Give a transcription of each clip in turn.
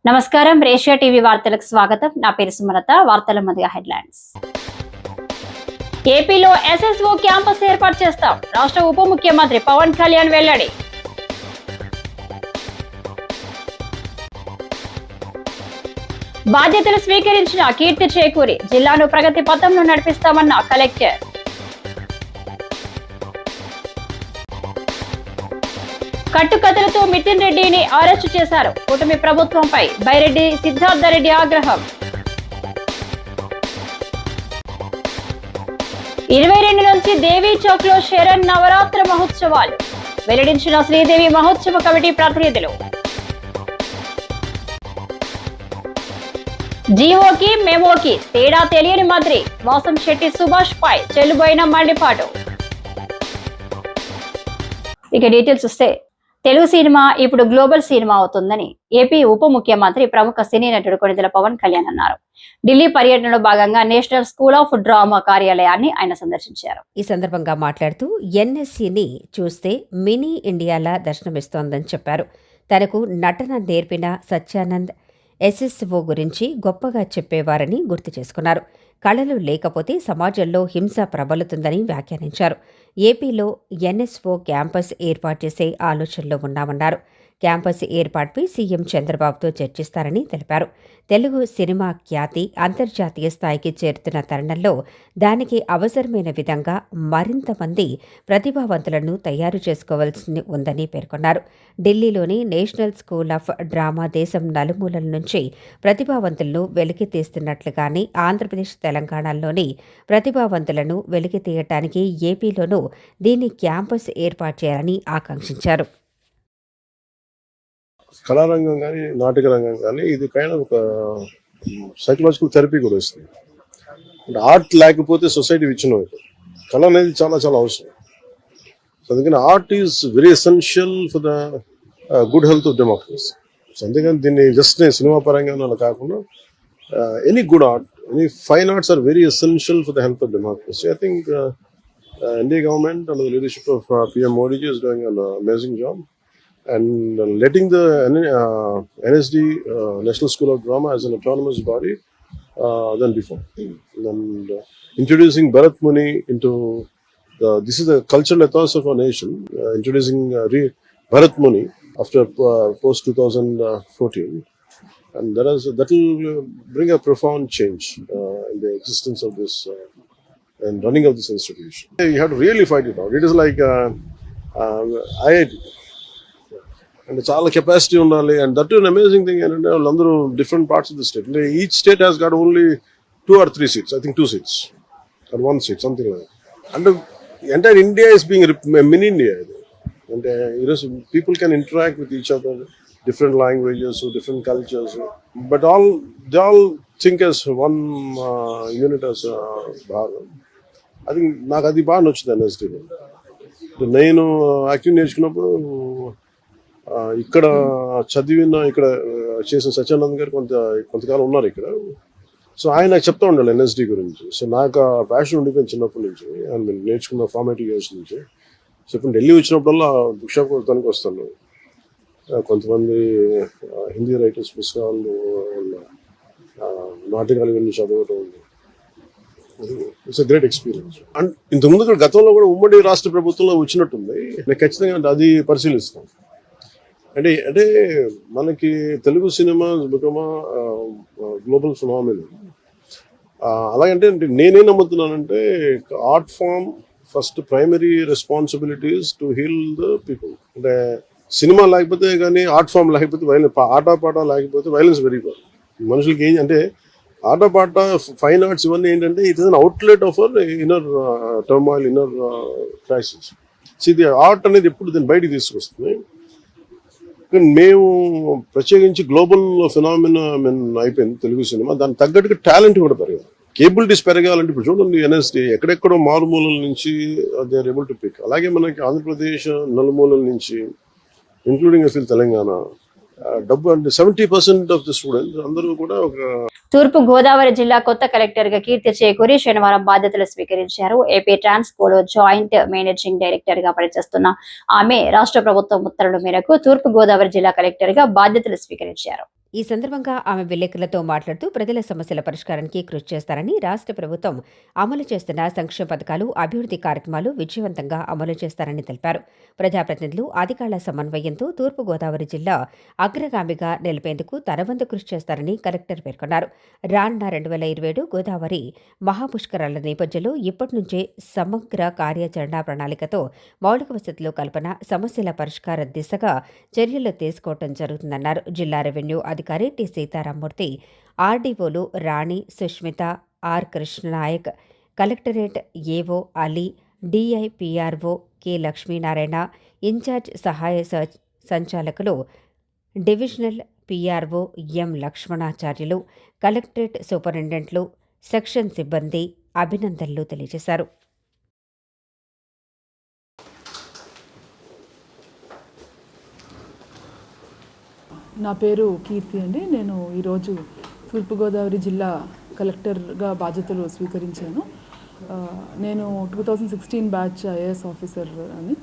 నమస్కారం రేషియా టీవీ వార్తలకు స్వాగతం. నా పేరు సుమలత. వార్తల మధ్య హెడ్లైన్స్. ఏపీలో ఎస్ఎస్ఓ క్యాంపస్ ఏర్పాటు చేస్తాం. రాష్ట్ర ఉప ముఖ్యమంత్రి పవన్ కళ్యాణ్ వెల్లడి. బాధ్యతలు స్వీకరించిన కీర్తి చేకూరి జిల్లాను ప్రగతి పథంలో నడిపిస్తామన్న కలెక్టర్. కట్టుకథలతో మితిన్ రెడ్డిని అరెస్టు చేశారు. కూటమి ప్రభుత్వంపై బైరెడ్డి సిద్ధార్థరెడ్డి ఆగ్రహం. 22 నుంచి దేవీ చౌక్ లో శరణ్ నవరాత్ర మహోత్సవాలు వెల్లడించిన శ్రీదేవి మహోత్సవ కమిటీ ప్రతినిధులు. జీవోకి మెమోకి తేడా తెలియని మంత్రి వాసంశెట్టి సుభాష్ పై చెల్లుబోయిన మండిపాటు. ఇక డీటెయిల్స్ వస్తే, తెలుగు సినిమా ఇప్పుడు గ్లోబల్ సినిమా అవుతుందని ఏపీ ఉప ముఖ్యమంత్రి ప్రముఖ సినీ నటుడు కొణిదెల పవన్ కళ్యాణ్ అన్నారు. ఢిల్లీ పర్యటనలో భాగంగా నేషనల్ స్కూల్ ఆఫ్ డ్రామా కార్యాలయాన్ని ఆయన సందర్శించారు. ఈ సందర్భంగా మాట్లాడుతూ ఎన్ఎస్సిని చూస్తే మినీ ఇండియాలా దర్శనమిస్తోందని చెప్పారు. తనకు నటన నేర్పిన సత్యానంద్ ఎస్ఎస్ఓ గురించి గొప్పగా చెప్పేవారని గుర్తు చేసుకున్నారు. కళలు లేకపోతే సమాజంలో హింస ప్రబలుతుందని వ్యాఖ్యానించారు. ఏపీలో ఎన్ఎస్ఓ క్యాంపస్ ఏర్పాటు చేసే ఆలోచనలో ఉన్నామన్నారు. క్యాంపస్ ఏర్పాటుపై సీఎం చంద్రబాబుతో చర్చిస్తారని తెలిపారు. తెలుగు సినిమా ఖ్యాతి అంతర్జాతీయ స్థాయికి చేరుతున్న తరుణంలో దానికి అవసరమైన విధంగా మరింత మంది ప్రతిభావంతులను తయారు చేసుకోవాల్సి ఉందని పేర్కొన్నారు. ఢిల్లీలోని నేషనల్ స్కూల్ ఆఫ్ డ్రామా దేశం నలుమూలల నుంచి ప్రతిభావంతులను వెలికి తీస్తున్నట్లుగానే ఆంధ్రప్రదేశ్, తెలంగాణలోని ప్రతిభావంతులను వెలికి తీయటానికి ఏపీలోనూ దీన్ని క్యాంపస్ ఏర్పాటు చేయాలని ఆకాంక్షించారు. కళారంగం కానీ నాటక రంగం కానీ ఇది కైండ్ ఒక సైకలాజికల్ థెరపీ కూడా వస్తుంది. అంటే ఆర్ట్ లేకపోతే సొసైటీ విచ్ఛిన్నం అవుతుంది. కళ అనేది చాలా చాలా అవసరం. సో అందుకని art is very essential for the good health of democracy. So అందుకని దీన్ని జస్ట్ సినిమా పరంగా అలా కాకుండా any good art, any fine arts are very essential for the health of democracy. I think India government under the leadership of PM Modi ji is doing an amazing job. And letting the NSD National School of Drama as an autonomous body than before, and introducing Bharat Muni into this is the cultural ethos of our nation. Introducing Bharat Muni after post 2014, and that will bring a profound change in the existence of this and running of this institution. You have to really fight it out. It is like IIT. And చాలా capacity ఉండాలి. And that is amazing thing ఏంటంటే వాళ్ళందరూ different parts of the state. Each state has got only 2 or 3 seats. I think 2 seats or 1 seat, something like that. And entire India is being mini India. And people can interact with each other, different languages, different cultures, but they all think as one unit as Bharat. I think నాకు అది బాగా నచ్చుతుంది NST. నేను acting నేర్చుకున్నప్పుడు ఇక్కడ చదివిన ఇక్కడ చేసిన సత్యానంద్ గారు కొంతకాలం ఉన్నారు ఇక్కడ. సో ఆయన నాకు చెప్తా ఉండాలి ఎన్ఎస్డి గురించి. సో నాకు ఆ ప్యాషన్ ఉండిపోయింది చిన్నప్పటి నుంచి, నేను నేర్చుకున్న ఫార్మేటివ్ ఇయర్స్ నుంచి. సో ఇప్పుడు ఢిల్లీ వచ్చినప్పుడల్లా బుక్ షాప్ కొడతానికి వస్తాను. కొంతమంది హిందీ రైటర్స్ పుస్తకాలు, నాటకాలు వెళ్ళి చదవడం. It's a great experience. And ఇంతకుముందు కూడా గతంలో కూడా ఉమ్మడి రాష్ట్ర ప్రభుత్వంలో వచ్చినట్టుంది. నేను ఖచ్చితంగా అది పరిశీలిస్తాను. అంటే మనకి తెలుగు సినిమా గ్లోబల్ ఫినామినన్. అలాగంటే నేనేం నమ్ముతున్నానంటే art form first primary responsibilities to heal the people. అంటే సినిమా లేకపోతే కానీ, ఆర్ట్ ఫామ్ లేకపోతే వైలెన్స్, ఆటపాట లేకపోతే వైలెన్స్ పెరిగిపోతుంది. మనుషులకి ఏం అంటే ఆటపాట, ఫైన్ ఆర్ట్స్ ఇవన్నీ ఏంటంటే it is an outlet of our inner turmoil, inner crisis. ఇది ఆర్ట్ అనేది ఎప్పుడు దీన్ని బయటికి తీసుకొస్తుంది. మేము ప్రత్యేకించి గ్లోబల్ ఫినామినన్ అయిపోయింది తెలుగు సినిమా. దానికి తగ్గట్టుగా టాలెంట్ కూడా పెరగాలి, కేబిలిటీస్ పెరగాలంటే. ఇప్పుడు చూడండి ఎన్ఎస్డి ఎక్కడెక్కడో మారుమూలల నుంచి they are able to pick. అలాగే మనకి ఆంధ్రప్రదేశ్ నలుమూలల నుంచి, ఇంక్లూడింగ్ అసలు తెలంగాణ, డబ్బు అంటే 70% ఆఫ్ ది స్టూడెంట్స్ అందరూ కూడా ఒక. తూర్పు గోదావరి జిల్లా కొత్త కలెక్టర్ గా కీర్తి చేకూరి శనివారం బాధ్యతలు స్వీకరించారు. ఏపీ ట్రాన్స్కోలో జాయింట్ మేనేజింగ్ డైరెక్టర్ గా పనిచేస్తున్న ఆమె రాష్ట్ర ప్రభుత్వం ఉత్తర్వుల మేరకు తూర్పు గోదావరి జిల్లా కలెక్టర్ గా బాధ్యతలు స్వీకరించారు. ఈ సందర్భంగా ఆమె విలేకరులతో మాట్లాడుతూ ప్రజల సమస్యల పరిష్కారానికి కృషి చేస్తారని, రాష్ట్ర ప్రభుత్వం అమలు చేస్తున్న సంక్షేమ పథకాలు, అభివృద్ధి కార్యక్రమాలు విజయవంతంగా అమలు చేస్తారని తెలిపారు. ప్రజాప్రతినిధులు అధికారుల సమన్వయంతో తూర్పుగోదావరి జిల్లా అగ్రగామిగా నిలిపేందుకు తన వంతు కృషి చేస్తారని కలెక్టర్ పేర్కొన్నారు. రానున్న 2027 గోదావరి మహాపుష్కరాల నేపథ్యంలో ఇప్పటి నుంచే సమగ్ర కార్యాచరణ ప్రణాళికతో మౌలిక వసతులు కల్పన, సమస్యల పరిష్కార దిశగా చర్యలు తీసుకోవడం జరుగుతుందన్నారు. జిల్లా రెవెన్యూ అధికారి టి సీతారామూర్తి, ఆర్డీఓలు Rani, Sushmita, R Krishnanayak, collectorate AO Ali, DIPRO K Lakshminarayana, incharge సహాయ సంచాలకులు divisional PRO M Lakshmanacharyulu, collectorate సూపరింటెండెంట్లు, సెక్షన్ సిబ్బంది అభినందనలు తెలియజేశారు. నా పేరు కీర్తి అండి. నేను ఈరోజు తూర్పుగోదావరి జిల్లా కలెక్టర్గా బాధ్యతలు స్వీకరించాను. నేను 2016 బ్యాచ్ ఐఏఎస్ ఆఫీసర్ అని.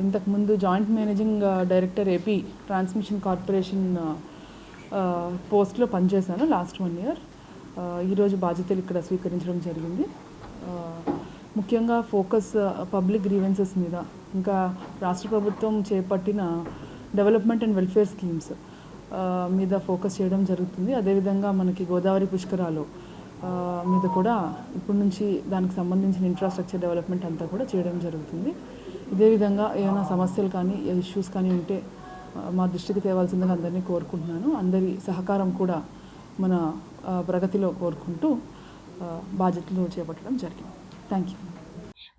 ఇంతకుముందు joint managing director AP transmission corporation పోస్ట్లో పనిచేశాను లాస్ట్ 1 year. ఈరోజు బాధ్యతలు ఇక్కడ స్వీకరించడం జరిగింది. ముఖ్యంగా ఫోకస్ పబ్లిక్ గ్రీవెన్సెస్ మీద, ఇంకా రాష్ట్ర ప్రభుత్వం చేపట్టిన డెవలప్మెంట్ అండ్ వెల్ఫేర్ స్కీమ్స్ మీద ఫోకస్ చేయడం జరుగుతుంది. అదేవిధంగా మనకి గోదావరి పుష్కరాలు మీద కూడా ఇప్పటి నుంచి దానికి సంబంధించిన ఇన్ఫ్రాస్ట్రక్చర్ డెవలప్మెంట్ అంతా కూడా చేయడం జరుగుతుంది. ఇదే విధంగా ఏమైనా సమస్యలు కానీ ఇష్యూస్ కానీ ఉంటే మా దృష్టికి తేవాల్సిందిగా అందరినీ కోరుకుంటున్నాను. అందరి సహకారం కూడా మన ప్రగతిలో కోరుకుంటూ బాధ్యతలు చేపట్టడం జరిగింది. Thank you.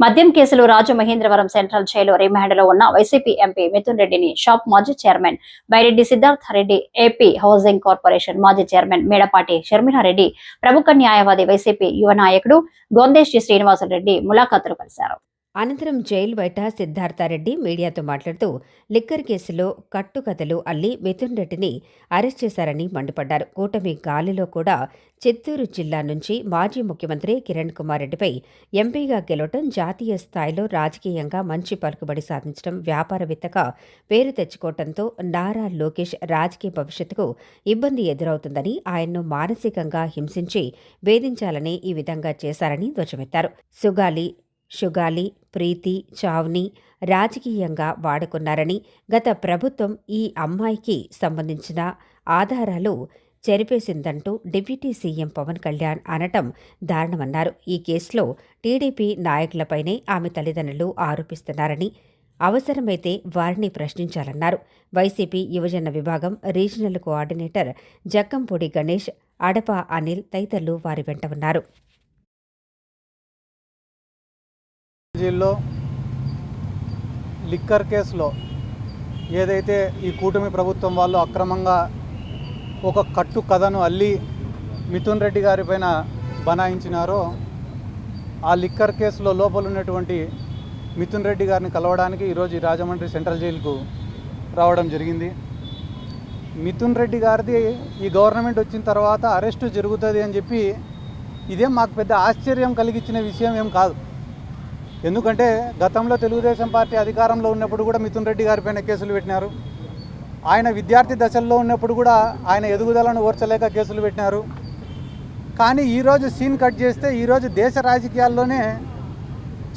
మద్యం కేసులో రాజమహేంద్రవరం సెంట్రల్ జైలు రిమాండ్లో ఉన్న వైసీపీ ఎంపీ మిథున్ రెడ్డిని షాప్ మాజీ chairman Byreddy Siddhartha Reddy, AP housing corporation మాజీ చైర్మన్ మేడపాటి షర్మిలారెడ్డి, ప్రముఖ న్యాయవాది వైసీపీ యువ నాయకుడు గొందేశి శ్రీనివాసరెడ్డి ములాఖాతులు కలిశారు. అనంతరం జైలు బయట సిద్ధార్థారెడ్డి మీడియాతో మాట్లాడుతూ లిక్కర్ కేసులో కట్టుకథలు అల్లి మిథున్ రెడ్డిని అరెస్ట్ చేశారని మండిపడ్డారు. కూటమి గాలిలో కూడా చిత్తూరు జిల్లా నుంచి మాజీ ముఖ్యమంత్రి కిరణ్ కుమార్ రెడ్డిపై ఎంపీగా గెలవటం, జాతీయ స్థాయిలో రాజకీయంగా మంచి పలుకుబడి సాధించడం, వ్యాపారవేత్తగా పేరు తెచ్చుకోవడంతో నారా లోకేష్ రాజకీయ భవిష్యత్తుకు ఇబ్బంది ఎదురవుతుందని, ఆయన్ను మానసికంగా హింసించి వేధించాలని ఈ విధంగా చేశారని ధ్వజమెత్తారు. షుగాలి, ప్రీతి, చావ్ని రాజకీయంగా వాడుకున్నారని, గత ప్రభుత్వం ఈ అమ్మాయికి సంబంధించిన ఆధారాలు చెరిపేసిందంటూ డిప్యూటీ సీఎం పవన్ కళ్యాణ్ అనటం దారుణమన్నారు. ఈ కేసులో టీడీపీ నాయకులపైనే ఆమె తల్లిదండ్రులు ఆరోపిస్తున్నారని, అవసరమైతే వారిని ప్రశ్నించాలన్నారు. వైసీపీ యువజన విభాగం రీజనల్ కోఆర్డినేటర్ జక్కంపూడి గణేష్, అడప అనిల్ తదితరులు వారి వెంట ఉన్నారు. జిల్లాలో లిక్కర్ కేసులో ఏదైతే ఈ కూటమి ప్రభుత్వం వాళ్ళు అక్రమంగా ఒక కట్టు కథను అల్లి మిథున్ రెడ్డి గారి పైన బనాయించినారో, ఆ లిక్కర్ కేసులో లోపల ఉన్నటువంటి మిథున్ రెడ్డి గారిని కలవడానికి ఈరోజు ఈ రాజమండ్రి సెంట్రల్ జైలుకు రావడం జరిగింది. మిథున్ రెడ్డి గారిది ఈ గవర్నమెంట్ వచ్చిన తర్వాత అరెస్టు జరుగుతుంది అని చెప్పి ఇదేం మాకు పెద్ద ఆశ్చర్యం కలిగించిన విషయం ఏం కాదు. ఎందుకంటే గతంలో తెలుగుదేశం పార్టీ అధికారంలో ఉన్నప్పుడు కూడా మిథున్ రెడ్డి గారిపైన కేసులు పెట్టినారు. ఆయన విద్యార్థి దశల్లో ఉన్నప్పుడు కూడా ఆయన ఎదుగుదలను ఓర్చలేక కేసులు పెట్టినారు. కానీ ఈరోజు సీన్ కట్ చేస్తే ఈరోజు దేశ రాజకీయాల్లోనే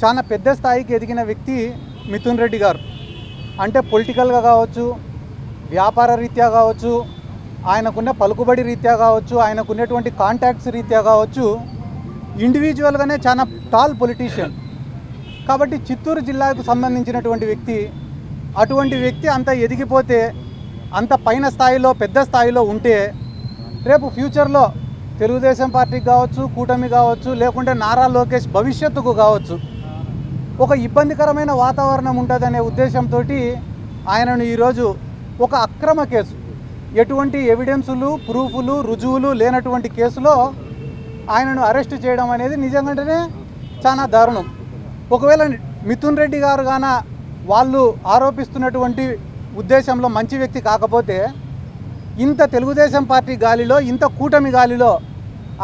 చాలా పెద్ద స్థాయికి ఎదిగిన వ్యక్తి మిథున్ రెడ్డి గారు. అంటే పొలిటికల్గా కావచ్చు, వ్యాపార రీత్యా కావచ్చు, ఆయనకున్న పలుకుబడి రీత్యా కావచ్చు, ఆయనకున్నటువంటి కాంటాక్ట్స్ రీత్యా కావచ్చు, ఇండివిజువల్గానే చాలా టాల్ పొలిటీషియన్. కాబట్టి చిత్తూరు జిల్లాకు సంబంధించినటువంటి వ్యక్తి, అటువంటి వ్యక్తి అంత ఎదిగిపోతే, అంత పైన స్థాయిలో పెద్ద స్థాయిలో ఉంటే రేపు ఫ్యూచర్లో తెలుగుదేశం పార్టీకి కావచ్చు, కూటమి కావచ్చు, లేకుంటే నారా లోకేష్ భవిష్యత్తుకు కావచ్చు ఒక ఇబ్బందికరమైన వాతావరణం ఉంటుందనే ఉద్దేశంతో ఆయనను ఈరోజు ఒక అక్రమ కేసు, ఎటువంటి ఎవిడెన్సులు, ప్రూఫ్లు, రుజువులు లేనటువంటి కేసులో ఆయనను అరెస్టు చేయడం అనేది నిజంగానే చాలా దారుణం. ఒకవేళ మిథున్ రెడ్డి గారు గాన వాళ్ళు ఆరోపిస్తున్నటువంటి ఉద్దేశంలో మంచి వ్యక్తి కాకపోతే, ఇంత తెలుగుదేశం పార్టీ గాలిలో, ఇంత కూటమి గాలిలో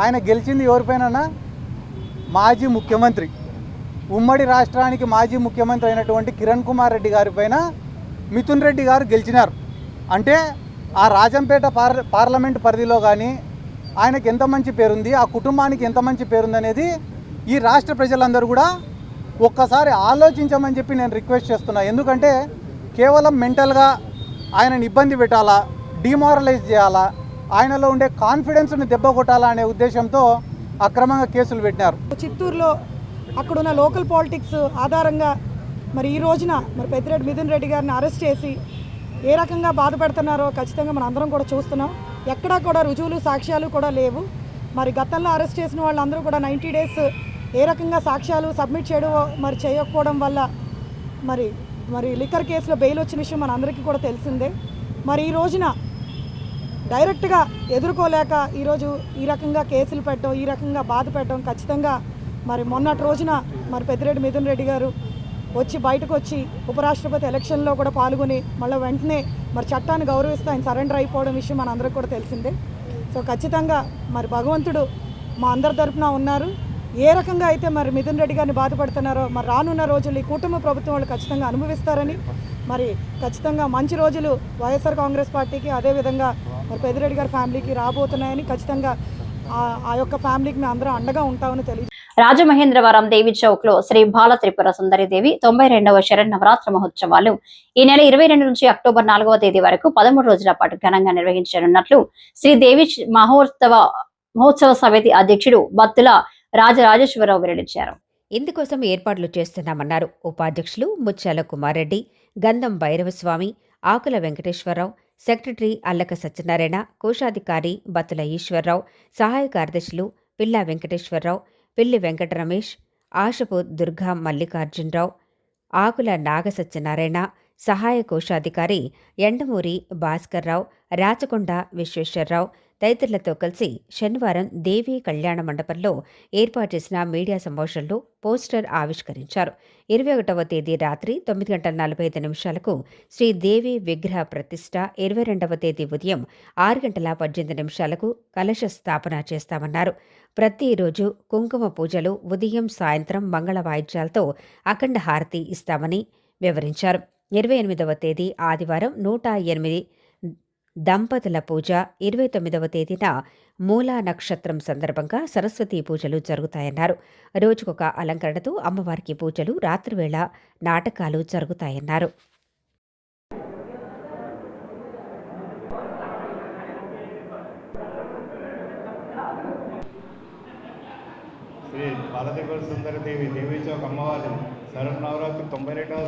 ఆయన గెలిచింది ఎవరిపైనా? మాజీ ముఖ్యమంత్రి, ఉమ్మడి రాష్ట్రానికి మాజీ ముఖ్యమంత్రి అయినటువంటి కిరణ్ కుమార్ రెడ్డి గారి పైన మిథున్ రెడ్డి గారు గెలిచినారు. అంటే ఆ రాజంపేట పార్లమెంట్ పరిధిలో కానీ ఆయనకి ఎంత మంచి పేరుంది, ఆ కుటుంబానికి ఎంత మంచి పేరుంది అనేది ఈ రాష్ట్ర ప్రజలందరూ కూడా ఒక్కసారి ఆలోచించమని చెప్పి నేను రిక్వెస్ట్ చేస్తున్నా. ఎందుకంటే కేవలం మెంటల్గా ఆయనని ఇబ్బంది పెట్టాలా, డిమారలైజ్ చేయాలా, ఆయనలో ఉండే కాన్ఫిడెన్స్ని దెబ్బ కొట్టాలా అనే ఉద్దేశంతో అక్రమంగా కేసులు పెట్టినారు. చిత్తూరులో అక్కడున్న లోకల్ పాలిటిక్స్ ఆధారంగా మరి ఈ రోజున మరి పెద్దిరెడ్డి మిథున్ రెడ్డి గారిని అరెస్ట్ చేసి ఏ రకంగా బాధ పెడుతున్నారో ఖచ్చితంగా మనం అందరం కూడా చూస్తున్నాం. ఎక్కడా కూడా రుజువులు సాక్ష్యాలు కూడా లేవు. మరి గతంలో అరెస్ట్ చేసిన వాళ్ళందరూ కూడా 90 డేస్ ఏ రకంగా సాక్ష్యాలు సబ్మిట్ చేయడం మరి చేయకపోవడం వల్ల మరి లిక్కర్ కేసులో బెయిల్ వచ్చిన విషయం మన అందరికీ కూడా తెలిసిందే. మరి ఈ రోజున డైరెక్ట్గా ఎదుర్కోలేక ఈరోజు ఈ రకంగా కేసులు పెట్టడం, ఈ రకంగా బాధ పెట్టడం ఖచ్చితంగా మరి మొన్నటి రోజున మరి పెద్దిరెడ్డి మిథున్ రెడ్డి గారు బయటకు వచ్చి ఉపరాష్ట్రపతి ఎలక్షన్లో కూడా పాల్గొని మళ్ళీ వెంటనే మరి చట్టాన్ని గౌరవిస్తూ ఆయన సరెండర్ అయిపోవడం విషయం మన అందరికి కూడా తెలిసిందే. సో ఖచ్చితంగా మరి భగవంతుడు మా అందరి తరపున ఉన్నారు. ఏ రకంగా అయితే మరి మిథున్ రెడ్డి గారిని బాధపడుతున్నారో మరి రానున్న రోజులు ఈ కూటమి ప్రభుత్వం వాళ్ళు ఖచ్చితంగా అనుభవిస్తారని, మరి ఖచ్చితంగా మంచి రోజులు వైఎస్ఆర్ కాంగ్రెస్ పార్టీకి అదేవిధంగా మరి పెద్దిరెడ్డి గారి ఫ్యామిలీకి రాబోతున్నాయని ఖచ్చితంగా ఆ యొక్క ఫ్యామిలీకి మేము అందరం అండగా ఉంటామని తెలియజేస్తాం. రాజమహేంద్రవరం దేవి చౌక్ లో శ్రీ బాల త్రిపుర సుందరి దేవి 92వ శరన్నవరాత్రి మహోత్సవాలు ఈ నెల 22 నుంచి అక్టోబర్ 4వ తేదీ వరకు 13 రోజుల పాటు ఘనంగా నిర్వహించనున్నట్లు శ్రీ దేవి మహోత్సవ సమితి అధ్యక్షుడు బత్తుల రాజరాజేశ్వరరావు వెల్లడించారు. ఇందుకోసం ఏర్పాట్లు చేస్తున్నామన్నారు. ఉపాధ్యక్షులు ముత్యాల కుమారెడ్డి, గంధం భైరవస్వామి, ఆకుల వెంకటేశ్వరరావు, సెక్రటరీ అల్లక సత్యనారాయణ, కోశాధికారి బత్తుల ఈశ్వరరావు, సహాయ కార్యదర్శులు పిల్లా వెంకటేశ్వరరావు, పిల్లి వెంకట రమేష్, ఆశపు దుర్గా మల్లికార్జునరావు, ఆకుల నాగ సత్యనారాయణ, సహాయ కోశాధికారి ఎండమూరి భాస్కర్రావు, రాచకొండ విశ్వేశ్వరరావు తదితరులతో కలిసి శనివారం దేవీ కళ్యాణ మండపంలో ఏర్పాటు చేసిన మీడియా సమావేశంలో పోస్టర్ ఆవిష్కరించారు. 21వ తేదీ రాత్రి 9:45 శ్రీదేవి విగ్రహ ప్రతిష్ఠ, 22వ తేదీ ఉదయం 6:18 కలశ స్థాపన చేస్తామన్నారు. ప్రతిరోజు కుంకుమ పూజలు, ఉదయం సాయంత్రం మంగళ వాయిద్యాలతో అఖండ హారతి ఇస్తామని వివరించారు. 28వ తేదీ ఆదివారం 108 దంపతుల పూజ, 29వ తేదీన మూలా నక్షత్రం సందర్భంగా సరస్వతీ పూజలు జరుగుతాయన్నారు. రోజుకొక అలంకరణతో అమ్మవారికి పూజలు, రాత్రివేళ నాటకాలు జరుగుతాయన్నారు. శ్రీ బాలత్రిపుర సుందరి దేవి చౌక్ అమ్మవారి శరన్నవరాత్రి 92వ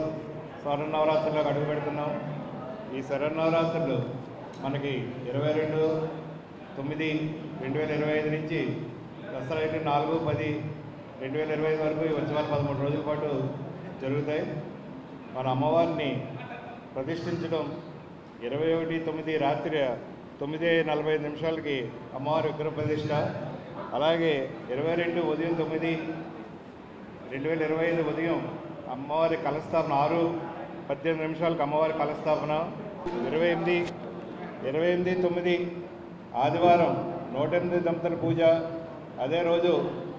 శరన్నవరాత్రులకు అడుగు పెడుతున్నాం. ఈ శరన్నవరాత్రులు మనకి 22/9/2025 నుంచి దసరా 4/10/2025 వరకు ఈ ఉత్సవాలు 13 రోజుల పాటు జరుగుతాయి. మన అమ్మవారిని ప్రతిష్ఠించడం 21/9 రాత్రి 9:45 అమ్మవారి విగ్రహ ప్రతిష్ఠ, అలాగే 22 ఉదయం 9/2025 ఉదయం అమ్మవారి కలస్థాపన, 6:18 అమ్మవారి కలస్థాపన, 28/9 ఆదివారం 108 దంపతుల పూజ. అదే రోజు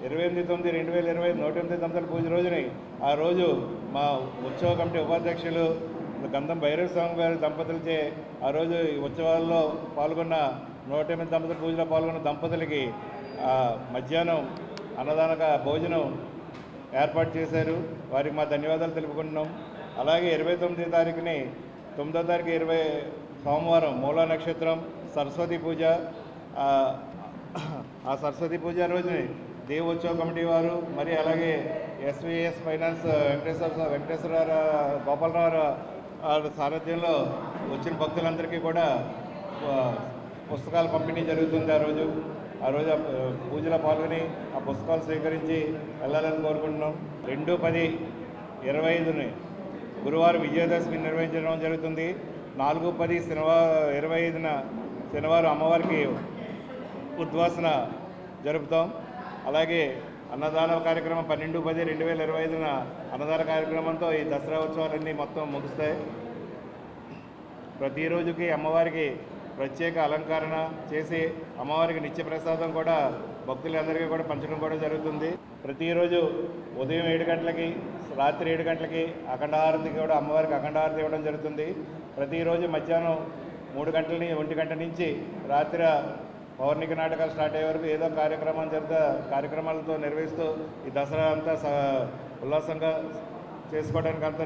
28/9/2025 108 దంపతుల పూజ రోజుని ఆ రోజు మా ఉత్సవ కమిటీ ఉపాధ్యక్షులు గంధం భైరవస్వామి గారి దంపతులచే ఆ రోజు ఈ ఉత్సవాల్లో పాల్గొన్న 108 దంపతుల పూజలో పాల్గొన్న దంపతులకి మధ్యాహ్నం అన్నదానక భోజనం ఏర్పాటు చేశారు. వారికి మా ధన్యవాదాలు తెలుపుకుంటున్నాం. అలాగే 29వ తారీఖుని 9వ తారీఖు 20 సోమవారం మూలా నక్షత్రం సరస్వతి పూజ. ఆ సరస్వతి పూజ రోజుని దేవోత్సవ కమిటీ వారు, మరి అలాగే ఎస్విఎస్ ఫైనాన్స్ వెంకటేశ్వర గోపాలరావు సారథ్యంలో వచ్చిన భక్తులందరికీ కూడా పుస్తకాల పంపిణీ జరుగుతుంది. ఆ రోజు పూజలో పాల్గొని ఆ పుస్తకాలు స్వీకరించి వెళ్ళాలని కోరుకుంటున్నాం. 2/10/25 గురువారం విజయదశమి నిర్వహించడం జరుగుతుంది. 4/10 25 శనివారం అమ్మవారికి ఉద్వాసన జరుపుతాం. అలాగే అన్నదాన కార్యక్రమం 12/10/2025 అన్నదాన కార్యక్రమంతో ఈ దసరా ఉత్సవాలన్నీ మొత్తం ముగుస్తాయి. ప్రతిరోజుకి అమ్మవారికి ప్రత్యేక అలంకరణ చేసి అమ్మవారికి నిత్య ప్రసాదం కూడా భక్తులందరికీ కూడా పంచడం కూడా జరుగుతుంది. ప్రతిరోజు ఉదయం 7 గంటలకి, రాత్రి 7 గంటలకి అఖండ హారతికి కూడా అమ్మవారికి అఖండ హారతి ఇవ్వడం జరుగుతుంది. ప్రతిరోజు మధ్యాహ్నం 1 గంట నుంచి రాత్రి పౌర్ణిక నాటకాలు స్టార్ట్ అయ్యే వరకు ఏదో కార్యక్రమాలతో నిర్వహిస్తూ ఈ దసరా అంతా ఉల్లాసంగా చేసుకోవడానికి అంతా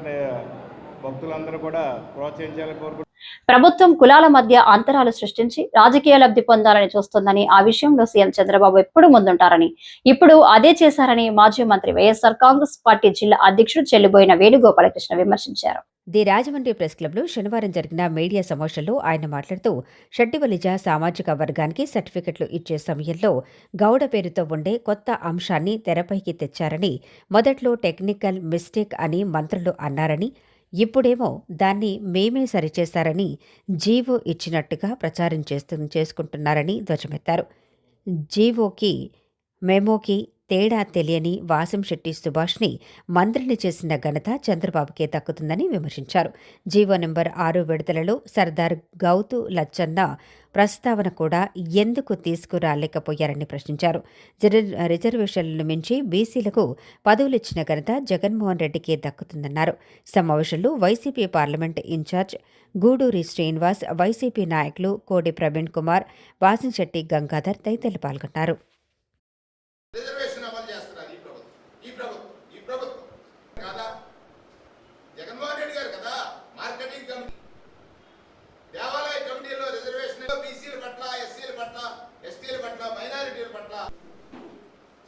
భక్తులందరూ కూడా ప్రోత్సహించాలని కోరుకుంటున్నాను. ప్రభుత్వం కులాల మధ్య అంతరాలు సృష్టించి రాజకీయ లబ్ధి పొందాలని చూస్తుందని, ఆ విషయంలో సీఎం చంద్రబాబు ఎప్పుడు ముందుంటారని, ఇప్పుడు అదే చేశారని మాజీ మంత్రి వైఎస్ఆర్ కాంగ్రెస్ పార్టీ జిల్లా అధ్యక్షుడు చెల్లిబోయిన వేణుగోపాలకృష్ణ విమర్శించారు. ది రాజమండ్రి ప్రెస్ క్లబ్లో శనివారం జరిగిన మీడియా సమావేశంలో ఆయన మాట్లాడుతూ షడ్డిబలిజ సామాజిక వర్గానికి సర్టిఫికెట్లు ఇచ్చే సమయంలో గౌడ పేరుతో ఉండే కొత్త అంశాన్ని తెరపైకి తెచ్చారని, మొదట్లో టెక్నికల్ మిస్టేక్ అని మంత్రులు అన్నారని, ఇప్పుడేమో దాన్ని మేమే సరిచేశారని జీవో ఇచ్చినట్టుగా ప్రచారం చేసుకుంటున్నారని ధ్వజమెత్తారు. జీవోకి మెమోకి తేడా తెలియని వాసంశెట్టి సుభాష్ని మంత్రిని చేసిన ఘనత చంద్రబాబుకే దక్కుతుందని విమర్శించారు. జీవో నెంబర్ 6 విడుదలలో సర్దార్ గౌతు లచ్చన్న ప్రస్తావన కూడా ఎందుకు తీసుకురాలేకపోయారని ప్రశ్నించారు. రిజర్వేషన్లను మించి బీసీలకు పదవులిచ్చిన ఘనత జగన్మోహన్ రెడ్డికే దక్కుతుందన్నారు. సమావేశంలో YCP parliament incharge Guduri Srinivas, YCP నాయకులు కోడి ప్రవీణ్ కుమార్, వాసంశెట్టి గంగాధర్ తదితరులు పాల్గొన్నారు. రిజర్వేషన్ అమలు చేస్తున్నారు ఈ ప్రభుత్వం కదా, జగన్మోహన్ రెడ్డి గారు కదా మార్కెటింగ్ కమిటీ, దేవాలయ కమిటీలో రిజర్వేషన్ బీసీల పట్ల, ఎస్సీల పట్ల, ఎస్టీల పట్ల, మైనారిటీల పట్ల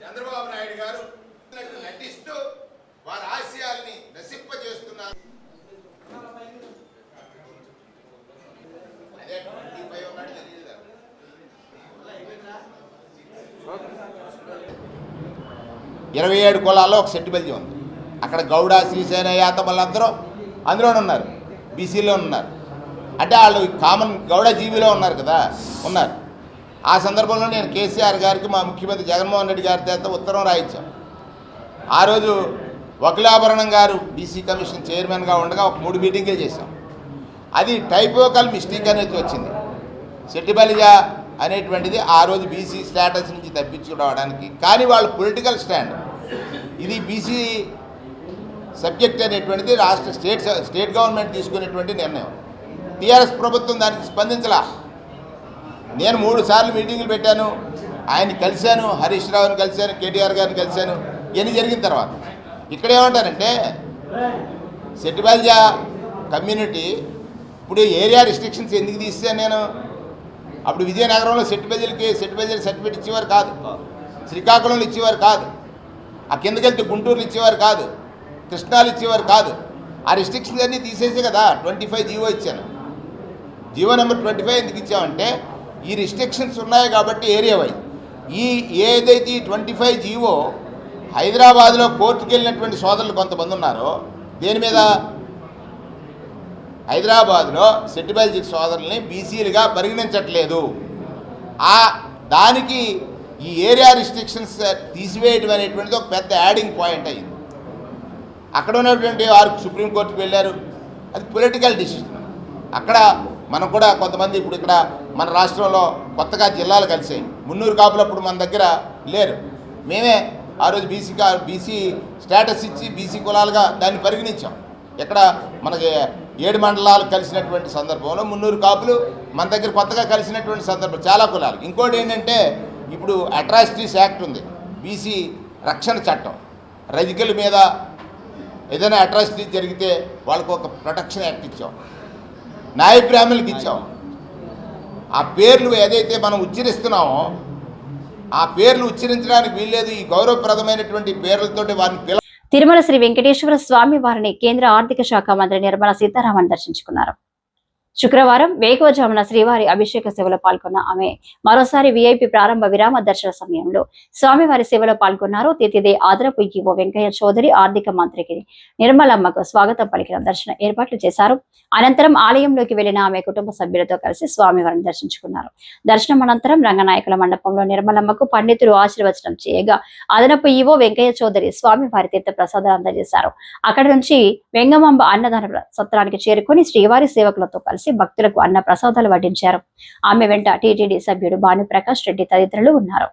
చంద్రబాబు నాయుడు గారు నటిస్తూ వారి ఆశయాల్ని నశింపజేస్తున్నారు. అదే 25 ఉన్నాడు తెలియదు. 27 కులాల్లో ఒక సెట్టిబల్జీ ఉంది. అక్కడ గౌడ, శ్రీసేన, యాతమలందరూ అందులోనే ఉన్నారు, బీసీలో ఉన్నారు. అంటే వాళ్ళు కామన్ గౌడ జీవిలో ఉన్నారు కదా, ఉన్నారు. ఆ సందర్భంలో నేను కేసీఆర్ గారికి మా ముఖ్యమంత్రి జగన్మోహన్ రెడ్డి గారి చేత ఉత్తరం రాయించాం. ఆ రోజు వకులాభరణం గారు బీసీ కమిషన్ చైర్మన్గా ఉండగా ఒక 3 మీటింగ్లు చేశాం. అది టైపోకల్ మిస్టేక్ అనేది వచ్చింది. సెట్టిబలిజా అనేటువంటిది ఆ రోజు బీసీ స్టేటస్ నుంచి తప్పించుకోవడానికి, కానీ వాళ్ళ పొలిటికల్ స్టాండ్ ఇది బీసీ సబ్జెక్ట్ అనేటువంటిది స్టేట్ గవర్నమెంట్ తీసుకునేటువంటి నిర్ణయం. టీఆర్ఎస్ ప్రభుత్వం దానికి స్పందించలా. నేను 3 సార్లు మీటింగులు పెట్టాను, ఆయన్ని కలిశాను, హరీష్ రావుని కలిశాను, కేటీఆర్ గారిని కలిశాను. ఇవన్నీ జరిగిన తర్వాత ఇక్కడ ఏమంటారంటే సెట్టిబలిజా కమ్యూనిటీ ఇప్పుడు ఏరియా రిస్ట్రిక్షన్స్ ఎందుకు తీస్తే నేను అప్పుడు విజయనగరంలో సెట్టిబలిజలకి సర్టిఫికేట్ ఇచ్చేవారు కాదు, శ్రీకాకుళంలో ఇచ్చేవారు కాదు, ఆ కిందకెళ్తే గుంటూరులో ఇచ్చేవారు కాదు, కృష్ణాలు ఇచ్చేవారు కాదు. ఆ రిస్ట్రిక్షన్స్ అన్నీ తీసేసే కదా 25 జీవో ఇచ్చాను. జీవో నెంబర్ 25 ఎందుకు ఇచ్చామంటే ఈ రిస్ట్రిక్షన్స్ ఉన్నాయి కాబట్టి ఏరియా వైజ్ ఏదైతే ఈ 25 జీవో హైదరాబాద్లో కోర్టుకు వెళ్ళినటువంటి సోదరులు కొంతమంది ఉన్నారో దేని మీద, హైదరాబాద్లో సెట్టిబలిజీ సోదరుల్ని బీసీలుగా పరిగణించట్లేదు. దానికి ఈ ఏరియా రిస్ట్రిక్షన్స్ తీసివేయడం అనేటువంటిది ఒక పెద్ద యాడింగ్ పాయింట్ అయ్యింది. అక్కడ ఉన్నటువంటి వారు సుప్రీంకోర్టుకు వెళ్ళారు, అది పొలిటికల్ డిసిషన్. అక్కడ మనం కూడా కొంతమంది ఇప్పుడు ఇక్కడ మన రాష్ట్రంలో కొత్తగా జిల్లాలు కలిసాయి. మున్నూరు కాపులు అప్పుడు మన దగ్గర లేరు, మేమే ఆ రోజు బీసీ స్టేటస్ ఇచ్చి బీసీ కులాలుగా దాన్ని పరిగణించాం. ఎక్కడ మనకి 7 మండలాలు కలిసినటువంటి సందర్భంలో మున్నూరు కాపులు మన దగ్గర కొత్తగా కలిసినటువంటి సందర్భం చాలా కులాలు. ఇంకోటి ఏంటంటే ఇప్పుడు అట్రాసిటీస్ యాక్ట్ ఉంది, బీసీ రక్షణ చట్టం. రజకుల మీద ఏదైనా అట్రాసిటీ జరిగితే వాళ్ళకు ఒక ప్రొటెక్షన్ యాక్ట్ ఇచ్చాం, నాయ బ్రాహ్మణులకు ఇచ్చాం. ఆ పేర్లు ఏదైతే మనం ఉచ్చరిస్తున్నామో ఆ పేర్లు ఉచ్చరించడానికి వీల్లేదు. ఈ గౌరవప్రదమైనటువంటి పేర్లతోటి వారిని తిరుమల శ్రీ వెంకటేశ్వర స్వామి వారిని కేంద్ర ఆర్థిక శాఖ మంత్రి నిర్మలా సీతారామన్ దర్శించుకున్నారు. శుక్రవారం వేకువజామున శ్రీవారి అభిషేక సేవలో పాల్గొన్న ఆమె మరోసారి వీఐపీ ప్రారంభ విరామ దర్శన సమయంలో స్వామివారి సేవలో పాల్గొన్నారు. తితిదే ఆదరపు ఈవో వెంకయ్య చౌదరి ఆర్థిక మంత్రికి నిర్మలమ్మకు స్వాగతం పలికిన దర్శన ఏర్పాట్లు చేశారు. అనంతరం ఆలయంలోకి వెళ్లిన ఆమె కుటుంబ సభ్యులతో కలిసి స్వామివారిని దర్శించుకున్నారు. దర్శనం అనంతరం రంగనాయకుల మండపంలో నిర్మలమ్మకు పండితులు ఆశీర్వచనం చేయగా అదనపు ఈవో వెంకయ్య చౌదరి స్వామివారి తీర్థ ప్రసాదాలు అందజేశారు. అక్కడి నుంచి వెంగమాంబ అన్నదాన సత్రానికి చేరుకుని శ్రీవారి సేవకులతో కలిసి భక్తులకు అన్న ప్రసాదాలు వడ్డించారు. ఆమె వెంట టీటీడీ సభ్యుడు భానుప్రకాష్ రెడ్డి తదితరులు ఉన్నారు.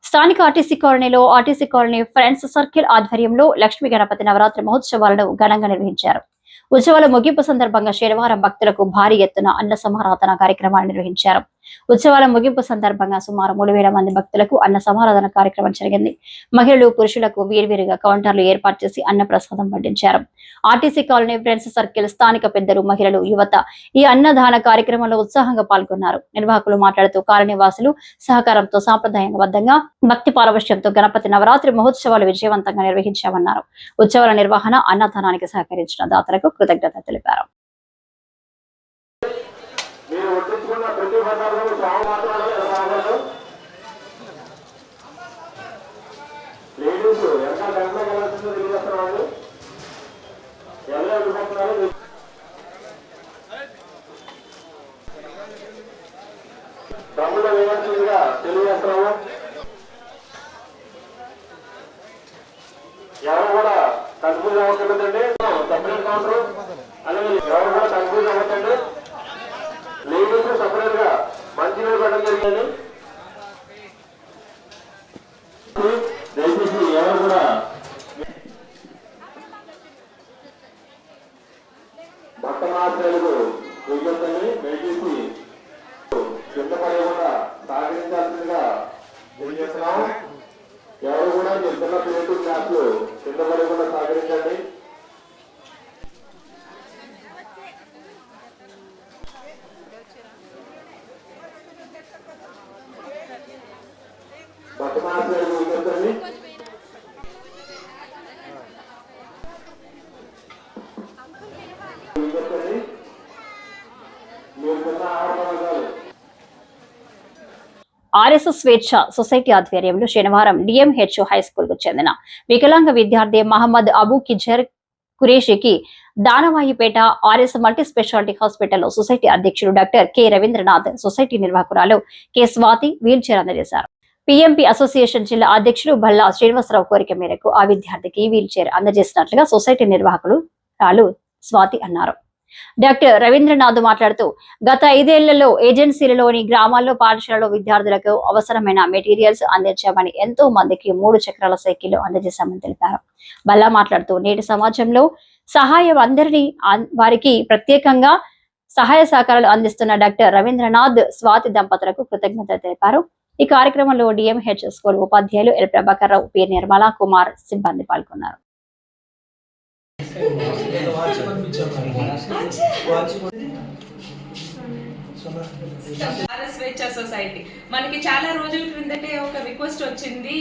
స్థానిక ఆర్టీసీ కాలనీలో ఆర్టీసీ కాలనీ ఫ్రెండ్స్ సర్కిల్ ఆధ్వర్యంలో లక్ష్మీ గణపతి నవరాత్రి మహోత్సవాలను ఘనంగా నిర్వహించారు. ఉత్సవాల ముగింపు సందర్భంగా శనివారం భక్తులకు భారీ ఎత్తున అన్న సమారాధన కార్యక్రమాన్ని నిర్వహించారు. ఉత్సవాల ముగింపు సందర్భంగా సుమారు 3,000 మంది భక్తులకు అన్న సమారాధన కార్యక్రమం జరిగింది. మహిళలు పురుషులకు వేర్వేరుగా కౌంటర్లు ఏర్పాటు చేసి అన్న ప్రసాదం వడ్డించారు. ఆర్టీసీ కాలనీ ఫ్రెండ్స్ సర్కిల్ స్థానిక పెద్దలు, మహిళలు, యువత ఈ అన్నదాన కార్యక్రమంలో ఉత్సాహంగా పాల్గొన్నారు. నిర్వాహకులు మాట్లాడుతూ కాలనీ వాసులు సహకారంతో సాంప్రదాయబద్ధంగా భక్తి పారవశ్యంతో గణపతి నవరాత్రి మహోత్సవాలు విజయవంతంగా నిర్వహించామన్నారు. ఉత్సవాల నిర్వహణ, అన్నదానానికి సహకరించిన దాతలకు కృతజ్ఞత తెలిపారు. తెలియజేస్తున్నాము. ఎవరు కూడా కన్ఫ్యూజ్ అవ్వకండి. సపరేట్ కౌంటర్ అలాగే ఎవరు కూడా కన్ఫ్యూజ్ అవ్వకండి. లేడీస్ సపరేట్ గా మంచి పెట్టడం జరిగింది. దయచేసి ఎవరు కూడా భక్త మాత్రలకు విజ్ఞప్తిని దయచేసి కింద పడకుండా సహకరించాల్సిందిగా తెలియజేస్తున్నాం. ఎవరు కూడా నిర్మల ప్లేటు క్లాసులు కింద పడకుండా సహకరించండి. భక్త మాత్రలకు విజ్ఞప్తిని మీరు తిన్న ఆహార పదార్థాలు ఆర్ఎస్ఎస్ స్వేచ్ఛ సొసైటీ ఆధ్వర్యంలో శనివారం డిఎంహెచ్ఓ హై స్కూల్ కు చెందిన వికలాంగ విద్యార్థి మహమ్మద్ అబూ కిజర్ కురేషికి దానవాయిపేట ఆర్ఎస్ మల్టీ స్పెషాలిటీ హాస్పిటల్లో సొసైటీ అధ్యక్షుడు డాక్టర్ కె రవీంద్రనాథ్, సొసైటీ నిర్వాహకురాలు కె స్వాతి వీల్ చైర్ అందజేశారు. పిఎంపి అసోసియేషన్ జిల్లా అధ్యక్షుడు భల్లా శ్రీనివాసరావు కోరిక మేరకు ఆ విద్యార్థికి వీల్ చైర్ అందజేసినట్లుగా సొసైటీ నిర్వాహకులు స్వాతి అన్నారు. డాక్టర్ రవీంద్రనాథ్ మాట్లాడుతూ గత 5 ఏళ్లలో ఏజెన్సీలలోని గ్రామాల్లో, పాఠశాలలో విద్యార్థులకు అవసరమైన మెటీరియల్స్ అందించామని, ఎంతో మందికి 3 చక్రాల సైకిళ్లు అందజేశామని తెలిపారు. బల్లా మాట్లాడుతూ నేటి సమాజంలో సహాయం అందరినీ వారికి ప్రత్యేకంగా సహాయ సహకారాలు అందిస్తున్న డాక్టర్ రవీంద్రనాథ్, స్వాతి దంపతులకు కృతజ్ఞతలు తెలిపారు. ఈ కార్యక్రమంలో డిఎంహెచ్ స్కూల్ ఉపాధ్యాయులు ఎల్ ప్రభాకర్ రావు, పి నిర్మల కుమార్ సిబ్బంది పాల్గొన్నారు. స్వేచ్ఛ సొసైటీ మనకి చాలా రోజుల క్రిందటే ఒక రిక్వెస్ట్ వచ్చింది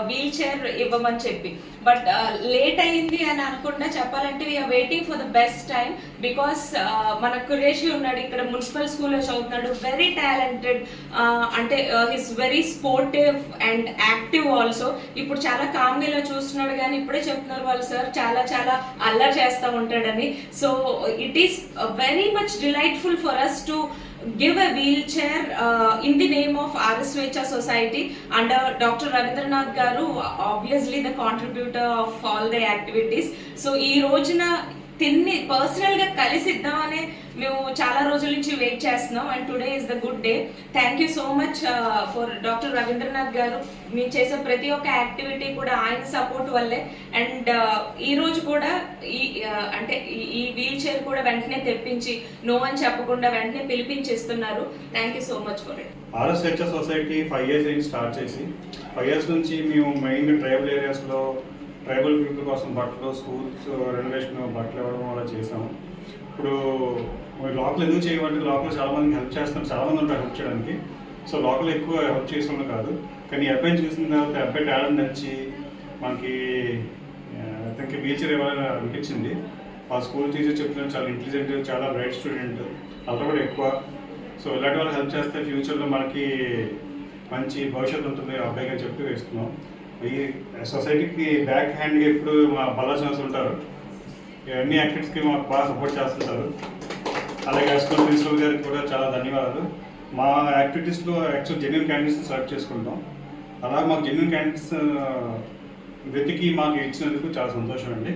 వీల్ చైర్ ఇవ్వమని చెప్పి, బట్ లేట్ అయింది అని అనుకుండా చెప్పాలంటే we're waiting for the best time. Because మన కురేషి ఉన్నాడు ఇక్కడ, మున్సిపల్ స్కూల్లో చదువుతున్నాడు, వెరీ టాలెంటెడ్, అంటే he's very sportive and active also. ఇప్పుడు చాలా కామ్గా ఇలా చూస్తున్నాడు, కానీ ఇప్పుడే చెప్తున్నారు వాళ్ళు సార్ చాలా చాలా అల్లరి చేస్తూ ఉంటాడని. So it is very much delightful for us to give a wheelchair in the name of RS Swecha Society under Dr. Ravindranath Garu, obviously the contributor of all the activities. So ee rojuna తిన్ని పర్సనల్గా కలిసిద్దామని మేము చాలా రోజుల నుంచి wait చేస్తున్నాం, and today is the good day. Thank you so much for doctor Ravindranath garu. మీరు చేసే ప్రతి ఒక్క యాక్టివిటీ కూడా ఆయన సపోర్ట్ వల్లే, అండ్ ఈ రోజు కూడా అంటే ఈ వీల్ చైర్ కూడా వెంటనే తెప్పించి నో అని చెప్పకుండా వెంటనే పిలిపించిస్తున్నారు. Thank you so much for it. RS Swechha society 5 years నుంచి స్టార్ట్ చేసి 5 years నుంచి మేము మెయిన్గా ట్రైబల్ ఏరియాస్లో ట్రైబల్ పీపుల్ కోసం బట్టలు, స్కూల్స్ రెనోవేషన్, బట్టలు ఇవ్వడం అలా చేసాము. ఇప్పుడు లోకల్ ఎందుకు చేయమంటే లోకల్ చాలామందికి హెల్ప్ చేస్తాం, చాలామంది ఉంటారు హెల్ప్ చేయడానికి. సో లోకల్ ఎక్కువ హెల్ప్ చేసిన కాదు, కానీ అబ్బాయిని చూసిన తర్వాత అబ్బాయి టాలెంట్ నచ్చి మనకి అతనికి వీల్ చైర్ ఇవ్వాలని అనిపించింది. ఆ స్కూల్ టీచర్ చెప్తున్నారు చాలా ఇంటెలిజెంట్, చాలా బ్రైట్ స్టూడెంట్, అలా కూడా ఎక్కువ. సో ఇలాంటి వాళ్ళు హెల్ప్ చేస్తే ఫ్యూచర్లో మనకి మంచి భవిష్యత్తు ఉంటుంది అబ్బాయిగా చెప్పి వేస్తున్నాం. ఈ సొసైటీకి బ్యాక్ హ్యాండ్గా ఇప్పుడు మా బల్లా శ్రీనివాస్ ఉంటారు, అన్ని యాక్టివిటీస్కి మాకు బాగా సపోర్ట్ చేస్తుంటారు. అలాగే స్కూల్ ప్రిన్సిపల్ గారికి కూడా చాలా ధన్యవాదాలు. మా యాక్టివిటీస్లో యాక్చువల్ జెన్యూన్ క్యాండిడేట్స్ని సెలెక్ట్ చేసుకుంటాం. అలా మాకు జెన్యూన్ క్యాండిడేట్స్ వెతికి మాకు ఇచ్చినందుకు చాలా సంతోషం అండి.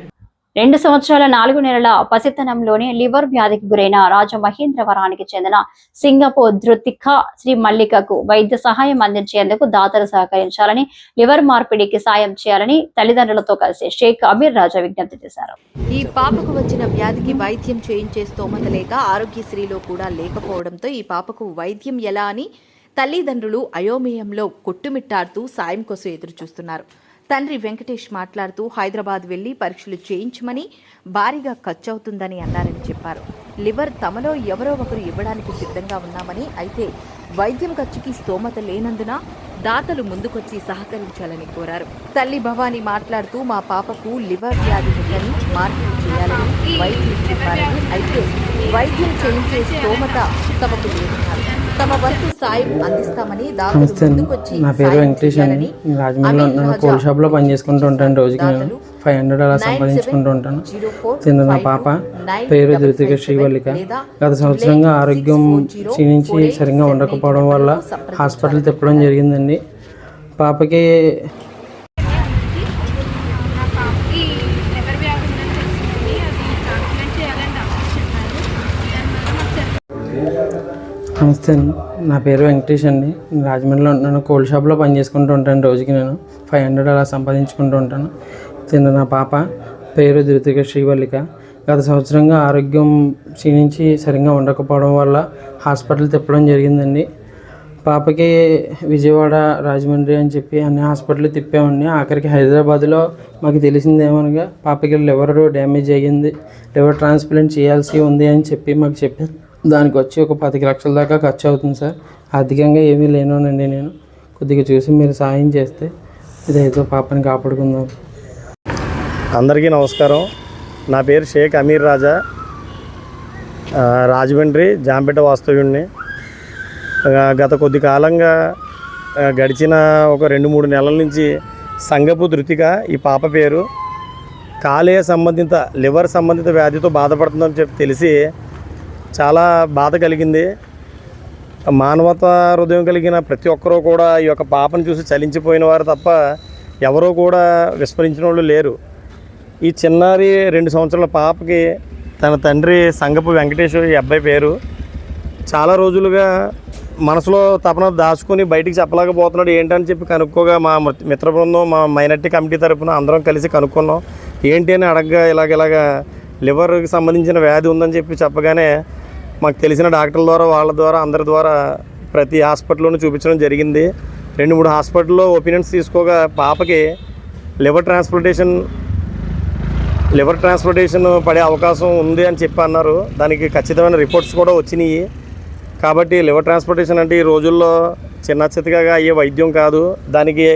2 సంవత్సరాల 4 నెలల పసితనంలోనే లివర్ వ్యాధికి గురైన రాజమహేంద్రవరానికి చెందిన సింగపూర్ ధృతిక శ్రీ మల్లికకు వైద్య సహాయం అందించేందుకు దాతలు సహకరించాలని, లివర్ మార్పిడికి సాయం చేయాలని తల్లిదండ్రులతో కలిసి షేక్ అమీర్ రాజా విజ్ఞప్తి చేశారు. ఈ పాపకు వచ్చిన వ్యాధికి వైద్యం చేయించే స్తోమత లేక ఆరోగ్యశ్రీలో కూడా లేకపోవడంతో ఈ పాపకు వైద్యం ఎలా అని తల్లిదండ్రులు అయోమయంలో కొట్టుమిట్టాడుతూ సాయం కోసం ఎదురు చూస్తున్నారు. తండ్రి వెంకటేష్ మాట్లాడుతూ హైదరాబాద్ వెళ్లి పరీక్షలు చేయించమని, భారీగా ఖర్చు అవుతుందని అన్నారని చెప్పారు. లివర్ తమలో ఎవరో ఒకరు ఇవ్వడానికి సిద్ధంగా ఉన్నామని, అయితే వైద్యం ఖర్చుకి స్తోమత లేనందున దాతలు ముందుకొచ్చి సహకరించాలని కోరారు. తల్లి భవానీ మాట్లాడుతూ మా పాపకు లివర్ వ్యాధి ఉందని, మార్పులు చేయాలని వైద్యులు చెప్పారని, అయితే వైద్యం చేయించే స్తోమత తమకు లేదన్నారు. తమ వంతు సాయం అందిస్తామని దాతలు ముందుకొచ్చి నా పేరు వెంకటేష్ అండి. రాజమండ్రిలో నేను కోల్ షాప్లో పనిచేసుకుంటూ ఉంటాను. రోజుకి నేను 500 అలా సంపాదించుకుంటూ ఉంటాను. నా పాప పేరు ధృతిక శ్రీవల్లిక. గత సంవత్సరంగా ఆరోగ్యం క్షీణించి సరిగ్గా ఉండకపోవడం వల్ల హాస్పిటల్ తిప్పడం జరిగిందండి. పాపకి నమస్తే అండి. నా పేరు వెంకటేష్ అండి. రాజమండ్రిలో నేను కోల్ షాప్లో పనిచేసుకుంటూ ఉంటాను. రోజుకి నేను 500 అలా సంపాదించుకుంటూ ఉంటాను. నా పాప పేరు ధృతిక శ్రీవల్లిక. గత సంవత్సరంగా ఆరోగ్యం క్షీణించి సరిగ్గా ఉండకపోవడం వల్ల హాస్పిటల్ తిప్పడం జరిగిందండి. పాపకి విజయవాడ, రాజమండ్రి అని చెప్పి అన్ని హాస్పిటల్ తిప్పామండి. ఆఖరికి హైదరాబాద్లో మాకు తెలిసిందేమనగా పాపకి లివర్ డ్యామేజ్ అయ్యింది, లివర్ ట్రాన్స్ప్లాంట్ చేయాల్సి ఉంది అని చెప్పి మాకు చెప్పారు. దానికి వచ్చి ఒక 10 లక్షల దాకా ఖర్చు అవుతుంది సార్. ఆర్థికంగా ఏమీ లేనోనండి నేను. కొద్దిగా చూసి మీరు సాయం చేస్తే ఇదైతే పాపని కాపాడుకుందాం. అందరికీ నమస్కారం. నా పేరు షేక్ అమీర్ రాజా, రాజమండ్రి జాంపేట వాస్తవ్యుడిని. గత కొద్ది కాలంగా గడిచిన ఒక 2-3 నెలల నుంచి సంగపు ధృతిక ఈ పాప పేరు కాలేయ సంబంధిత లివర్ సంబంధిత వ్యాధితో బాధపడుతుందని చెప్పి తెలిసి చాలా బాధ కలిగింది. మానవతా హృదయం కలిగిన ప్రతి ఒక్కరూ కూడా ఈ యొక్క పాపను చూసి చలించిపోయిన వారు తప్ప ఎవరూ కూడా విస్మరించిన వాళ్ళు లేరు. ఈ చిన్నారి 2 సంవత్సరాల పాపకి తన తండ్రి సంగపు వెంకటేష్ ఈ అబ్బాయి పేరు. చాలా రోజులుగా మనసులో తపన దాచుకొని బయటికి చెప్పలేకపోతున్నాడు. ఏంటని చెప్పి కనుక్కోగా మా మిత్ర బృందం, మా మైనార్టీ కమిటీ తరఫున అందరం కలిసి కనుక్కున్నాం. ఏంటి అని అడగగా ఇలాగ లివర్కి సంబంధించిన వ్యాధి ఉందని చెప్పి చెప్పగానే మాకు తెలిసిన డాక్టర్ల ద్వారా, వాళ్ళ ద్వారా, అందరి ద్వారా ప్రతి హాస్పిటల్లోనూ చూపించడం జరిగింది. 2-3 హాస్పిటల్లో ఒపీనియన్స్ తీసుకోగా పాపకి లివర్ ట్రాన్స్ప్లాంటేషన్ పడే అవకాశం ఉంది అని చెప్పి అన్నారు. దానికి ఖచ్చితమైన రిపోర్ట్స్ కూడా వచ్చినాయి. కాబట్టి లివర్ ట్రాన్స్ప్లాంటేషన్ అంటే ఈ రోజుల్లో చిన్న చితగా అయ్యే వైద్యం కాదు. దానికి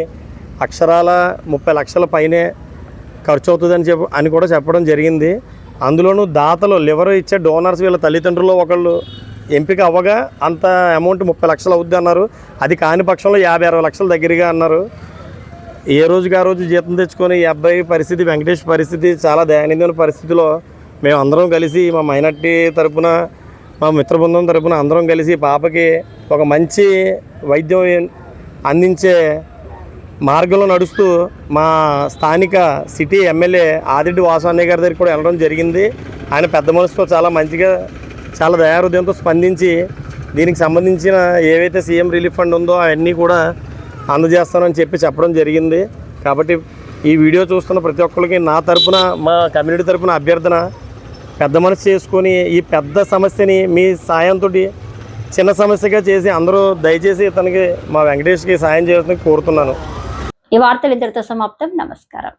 అక్షరాల 30 లక్షల పైనే ఖర్చు అవుతుందని అని కూడా చెప్పడం జరిగింది. అందులోనూ దాతలు లివర్ ఇచ్చే డోనర్స్ వీళ్ళ తల్లిదండ్రులు ఒకళ్ళు ఎంపిక అవ్వగా అంత అమౌంట్ 30 లక్షలు అవుద్ది అన్నారు. అది కాని పక్షంలో 50-60 లక్షల దగ్గరగా అన్నారు. ఏ రోజుకి ఆ రోజు జీతం తెచ్చుకొని ఈ అబ్బాయి పరిస్థితి, వెంకటేష్ పరిస్థితి చాలా దయనీయమైన పరిస్థితిలో మేము అందరం కలిసి మా మైనార్టీ తరపున, మా మిత్ర బృందం తరపున అందరం కలిసి పాపకి ఒక మంచి వైద్యం అందించే మార్గంలో నడుస్తూ మా స్థానిక సిటీ ఎమ్మెల్యే ఆదిరెడ్డి వాసన్నయ్య గారి దగ్గరికి కూడా వెళ్ళడం జరిగింది. ఆయన పెద్ద మనసుతో చాలా మంచిగా, చాలా దయాహృదయంతో స్పందించి దీనికి సంబంధించిన ఏవైతే సీఎం రిలీఫ్ ఫండ్ ఉందో అవన్నీ కూడా అందజేస్తానని చెప్పడం జరిగింది. కాబట్టి ఈ వీడియో చూస్తున్న ప్రతి ఒక్కరికి నా తరపున, మా కమ్యూనిటీ తరపున అభ్యర్థన, పెద్ద మనసు చేసుకొని ఈ పెద్ద సమస్యని మీ సాయంతో చిన్న సమస్యగా చేసి అందరూ దయచేసి ఇతనికి, మా వెంకటేష్కి సాయం చేయాలని కోరుతున్నాను. ఈ వార్తలు ఇంతటితో సమాప్తం. నమస్కారం.